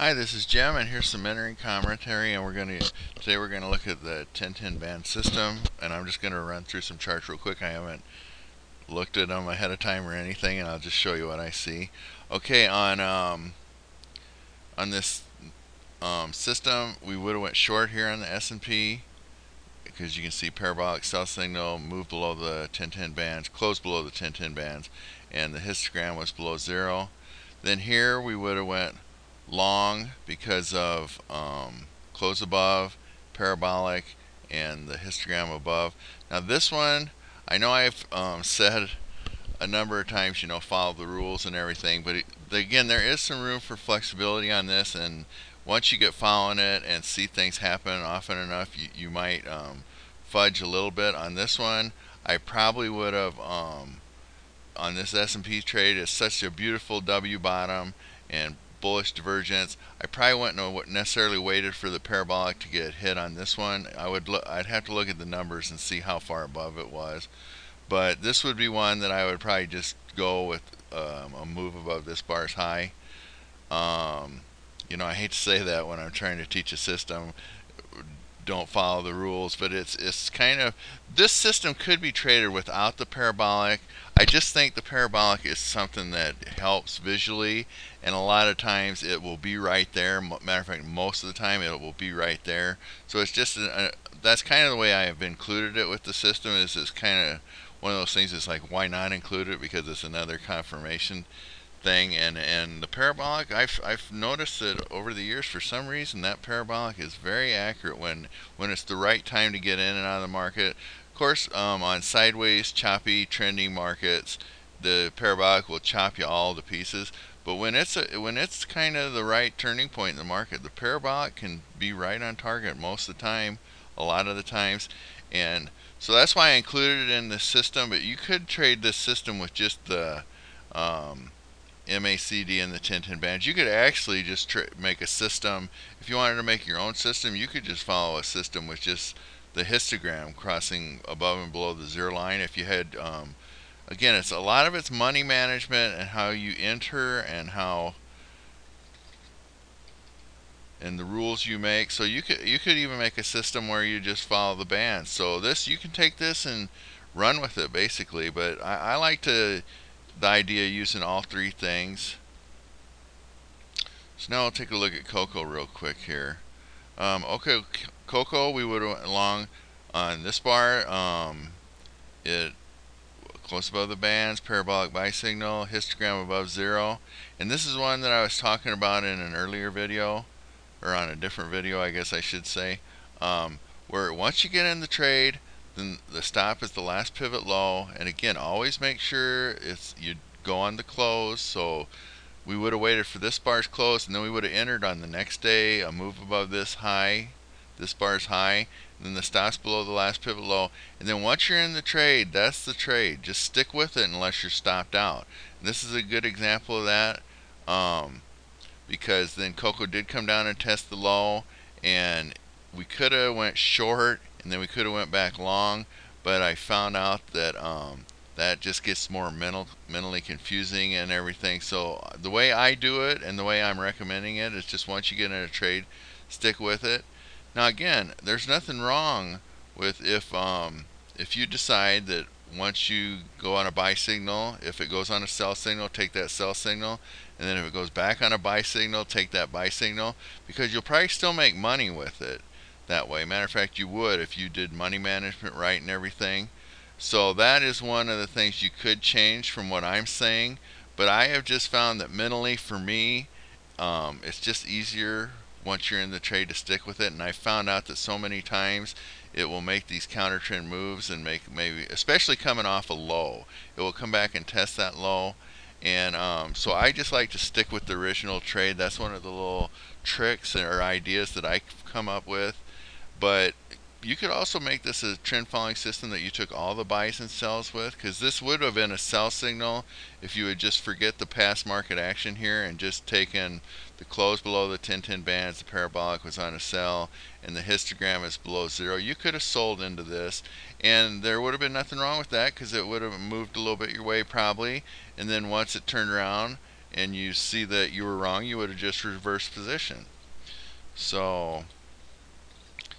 Hi, this is Jim, and here's some entering commentary. And today we're going to look at the 1010 band system, and I'm just going to run through some charts real quick. I haven't looked at them ahead of time or anything, and I'll just show you what I see. Okay, on this system, we would have went short here on the S&P because you can see parabolic sell signal move below the 1010 bands, close below the 1010 bands, and the histogram was below zero. Then here we would have went long because of close above, parabolic, and the histogram above. Now this one, I know I've said a number of times, follow the rules and everything, but again, there is some room for flexibility on this, and once you get following it and see things happen often enough, you might fudge a little bit. On this one, I probably would have, on this S&P trade, it's such a beautiful W bottom and bullish divergence. I probably wouldn't necessarily waited for the parabolic to get hit on this one. I'd have to look at the numbers and see how far above it was. But this would be one that I would probably just go with a move above this bar's high. I hate to say that when I'm trying to teach a system, don't follow the rules, but it's kind of, this system could be traded without the parabolic. I just think the parabolic is something that helps visually, and a lot of times it will be right there. Matter of fact, most of the time it will be right there. So it's just that's kind of the way I have included it with the system. Is it's kind of one of those things. It's like, why not include it, because it's another confirmation thing. And the parabolic, I've noticed that over the years, for some reason, that parabolic is very accurate when it's the right time to get in and out of the market. Of course, on sideways, choppy, trending markets, the parabolic will chop you all to pieces. But when it's kind of the right turning point in the market, the parabolic can be right on target most of the time, a lot of the times. And so that's why I included it in this system. But you could trade this system with just the MACD and the 1010 bands. You could actually just make a system. If you wanted to make your own system, you could just follow a system with just the histogram crossing above and below the zero line. If you had, again, it's a lot of it's money management and how you enter and the rules you make. So you could even make a system where you just follow the bands. So this, you can take this and run with it basically. But I like the idea of using all three things. So now we'll take a look at cocoa real quick here. Okay, cocoa, we would have went along on this bar. It close above the bands, parabolic buy signal, histogram above zero. And this is one that I was talking about in an earlier video, or on a different video, I guess I should say, where once you get in the trade, then the stop is the last pivot low. And again, always make sure you go on the close. So we would have waited for this bar's close, and then we would have entered on the next day a move above this high, this bar's high, and then the stop's below the last pivot low. And then once you're in the trade, that's the trade. Just stick with it unless you're stopped out. And this is a good example of that, because then cocoa did come down and test the low, and we could have went short, and then we could have went back long, but I found out that that just gets more mentally confusing and everything. So the way I do it and the way I'm recommending it is just once you get in a trade, stick with it. Now again, there's nothing wrong with if you decide that once you go on a buy signal, if it goes on a sell signal, take that sell signal, and then if it goes back on a buy signal, take that buy signal, because you'll probably still make money with it that way. Matter of fact, you would if you did money management right and everything. So that is one of the things you could change from what I'm saying. But I have just found that mentally, for me, it's just easier once you're in the trade to stick with it. And I found out that so many times it will make these counter trend moves and make, maybe especially coming off a low, it will come back and test that low. And so I just like to stick with the original trade. That's one of the little tricks or ideas that I come up with. But you could also make this a trend following system that you took all the buys and sells with, because this would have been a sell signal if you would just forget the past market action here and just taken the close below the 1010 bands, the parabolic was on a sell, and the histogram is below zero. You could have sold into this, and there would have been nothing wrong with that, because it would have moved a little bit your way probably. And then once it turned around and you see that you were wrong, you would have just reversed position. So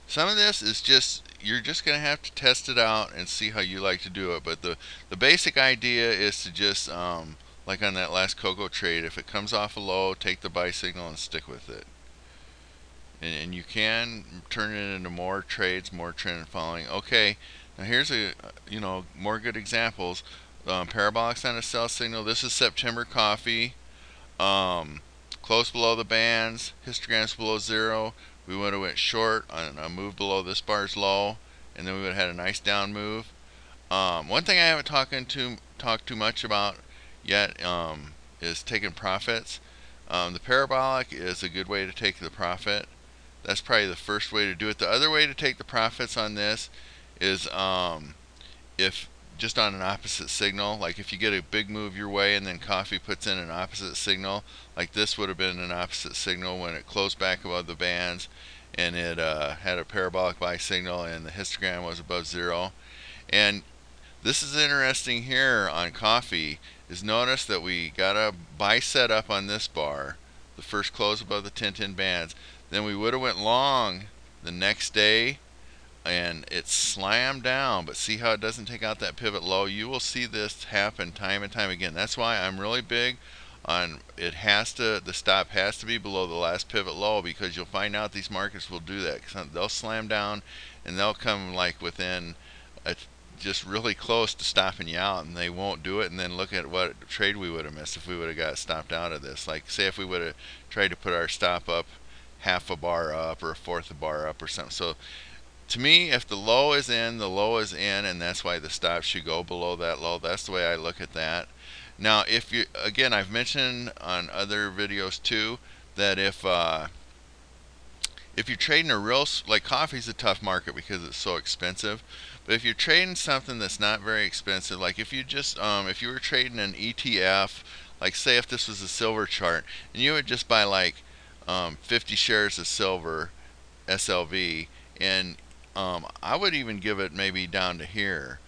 some of this is just, you're just going to have to test it out and see how you like to do it. But the basic idea is to just, like on that last cocoa trade, if it comes off a low, take the buy signal and stick with it. And you can turn it into more trades, more trend following. Okay, now here's a, more good examples. Parabolics on a sell signal. This is September coffee. Um, Close below the bands, histograms below zero. We would have went short on a move below this bar's low, and then we would have had a nice down move. One thing I haven't talked too much about yet, is taking profits. The parabolic is a good way to take the profit. That's probably the first way to do it. The other way to take the profits on this is, if just on an opposite signal, like if you get a big move your way and then coffee puts in an opposite signal, like this would have been an opposite signal when it closed back above the bands, and it had a parabolic buy signal and the histogram was above zero. And this is interesting here on coffee, is notice that we got a buy set up on this bar, the first close above the 10-10 bands. Then we would have went long the next day, and it slammed down, but see how it doesn't take out that pivot low? You will see this happen time and time again. That's why I'm really big on, the stop has to be below the last pivot low, because you'll find out these markets will do that. They'll slam down and they'll come like within just really close to stopping you out, and they won't do it. And then look at what trade we would have missed if we would have got stopped out of this. Like say if we would have tried to put our stop up half a bar up or a fourth a bar up or something. So to me, if the low is in, the low is in, and that's why the stop should go below that low. That's the way I look at that. Now, if you, again, I've mentioned on other videos too, that if you're trading a real, like coffee's a tough market because it's so expensive, but if you're trading something that's not very expensive, like if you just, if you were trading an ETF, like say if this was a silver chart, and you would just buy like 50 shares of silver, SLV, and I would even give it maybe down to here,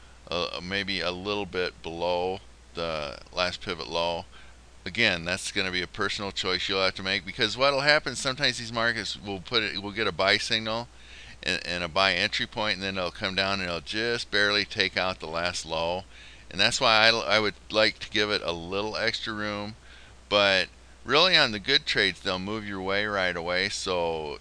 maybe a little bit below the last pivot low. Again, that's going to be a personal choice you'll have to make, because what will happen sometimes, these markets will get a buy signal and a buy entry point, and then it'll come down and it'll just barely take out the last low. And that's why I would like to give it a little extra room. But really on the good trades, they'll move your way right away, so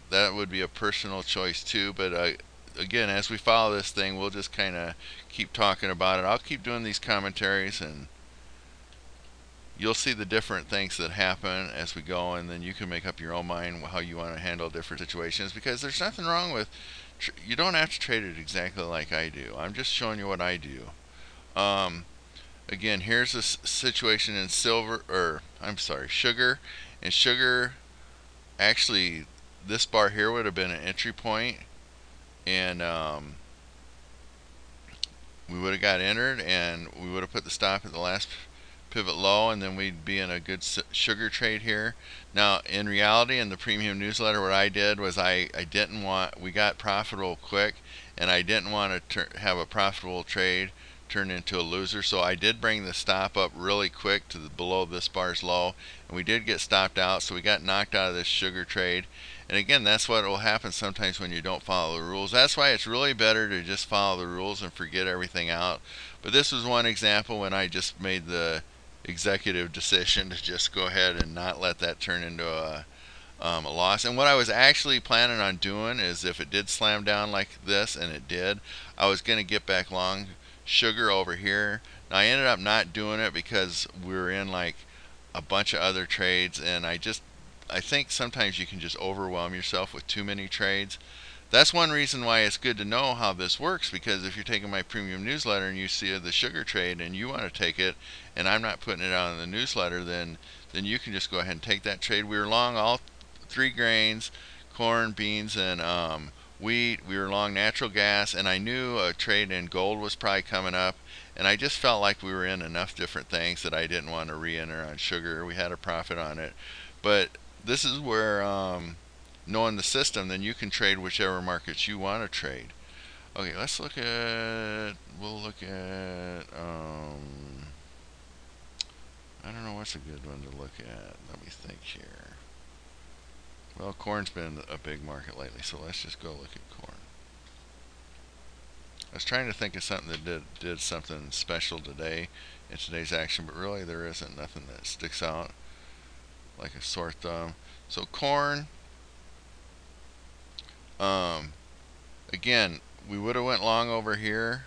that would be a personal choice too. But again, as we follow this thing, we'll just kind of keep talking about it. I'll keep doing these commentaries, and you'll see the different things that happen as we go, and then you can make up your own mind how you want to handle different situations, because there's nothing wrong with, you don't have to trade it exactly like I do. I'm just showing you what I do. Again, here's a situation in silver, or I'm sorry, sugar. And sugar, actually, this bar here would have been an entry point, and we would have got entered, and we would have put the stop at the last pivot low, and then we'd be in a good sugar trade here. Now, in reality, in the premium newsletter, what I did was I didn't want, we got profitable quick, and I didn't want to have a profitable trade turn into a loser, so I did bring the stop up really quick to below this bar's low, and we did get stopped out, so we got knocked out of this sugar trade. And again, that's what will happen sometimes when you don't follow the rules. That's why it's really better to just follow the rules and forget everything out. But this was one example when I just made the executive decision to just go ahead and not let that turn into a loss. And what I was actually planning on doing is, if it did slam down like this, and it did, I was going to get back long sugar over here. Now I ended up not doing it because we were in like a bunch of other trades, and I think sometimes you can just overwhelm yourself with too many trades. That's one reason why it's good to know how this works, because if you're taking my premium newsletter and you see the sugar trade and you want to take it, and I'm not putting it out in the newsletter, then you can just go ahead and take that trade. We were long all three grains, corn, beans, and wheat. We were long natural gas, and I knew a trade in gold was probably coming up, and I just felt like we were in enough different things that I didn't want to re-enter on sugar. We had a profit on it. But this is where, knowing the system, then you can trade whichever markets you want to trade. Okay, let's look at, we'll look at, I don't know what's a good one to look at. Let me think here. Well, corn's been a big market lately, so let's just go look at corn. I was trying to think of something that did something special today in today's action, but really there isn't nothing that sticks out like a sore thumb. So corn, um, again, we would have went long over here,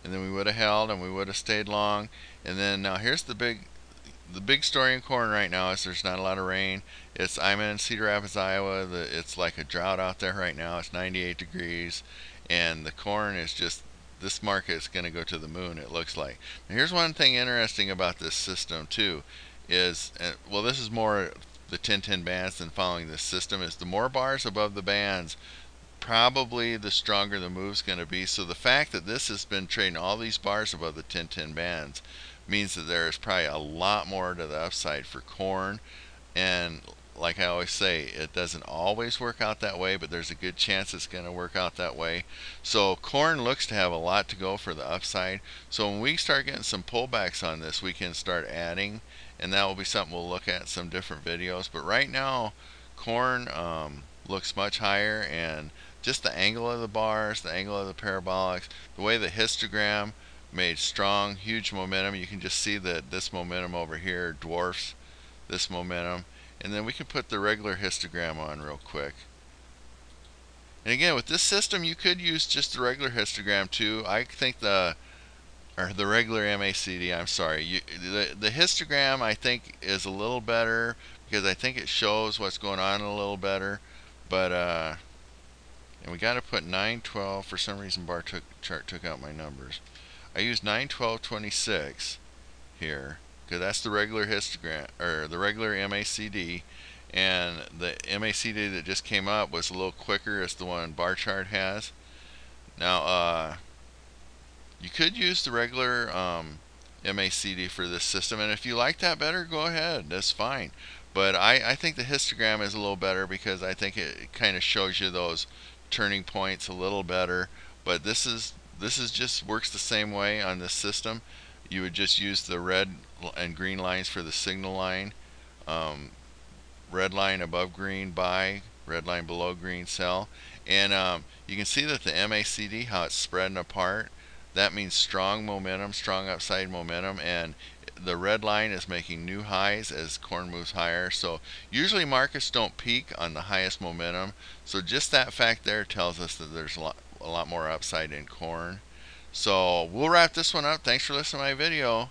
and then we would have held, and we would have stayed long, and then now here's the big story in corn right now is there's not a lot of rain. I'm in Cedar Rapids, Iowa. It's like a drought out there right now. It's 98 degrees, and the corn is just, this market is going to go to the moon, it looks like. Now, here's one thing interesting about this system too, is well, this is more the 10-10 bands than following this system. Is the more bars above the bands, probably the stronger the move's going to be. So the fact that this has been trading all these bars above the 10-10 bands means that there is probably a lot more to the upside for corn. And like I always say, it doesn't always work out that way, but there's a good chance it's going to work out that way. So corn looks to have a lot to go for the upside. So when we start getting some pullbacks on this, we can start adding, and that will be something we'll look at in some different videos. But right now, corn looks much higher, and just the angle of the bars, the angle of the parabolics, the way the histogram made strong, huge momentum. You can just see that this momentum over here dwarfs this momentum. And then we can put the regular histogram on real quick. And again, with this system, you could use just the regular histogram too. I think the regular MACD, I'm sorry. The histogram, I think, is a little better because I think it shows what's going on a little better. But, and we got to put 912. For some reason, chart took out my numbers. I used 91226 here because that's the regular histogram, or the regular MACD, and the MACD that just came up was a little quicker as the one bar chart has. Now, you could use the regular MACD for this system, and if you like that better, go ahead, that's fine. But I think the histogram is a little better because I think it kind of shows you those turning points a little better. But this is just works the same way on this system. You would just use the red and green lines for the signal line. Red line above green, buy. Red line below green, sell. And you can see that the MACD, how it's spreading apart, that means strong momentum, strong upside momentum, and the red line is making new highs as corn moves higher. So usually markets don't peak on the highest momentum. So just that fact there tells us that there's a lot more upside in corn. So we'll wrap this one up. Thanks for listening to my video.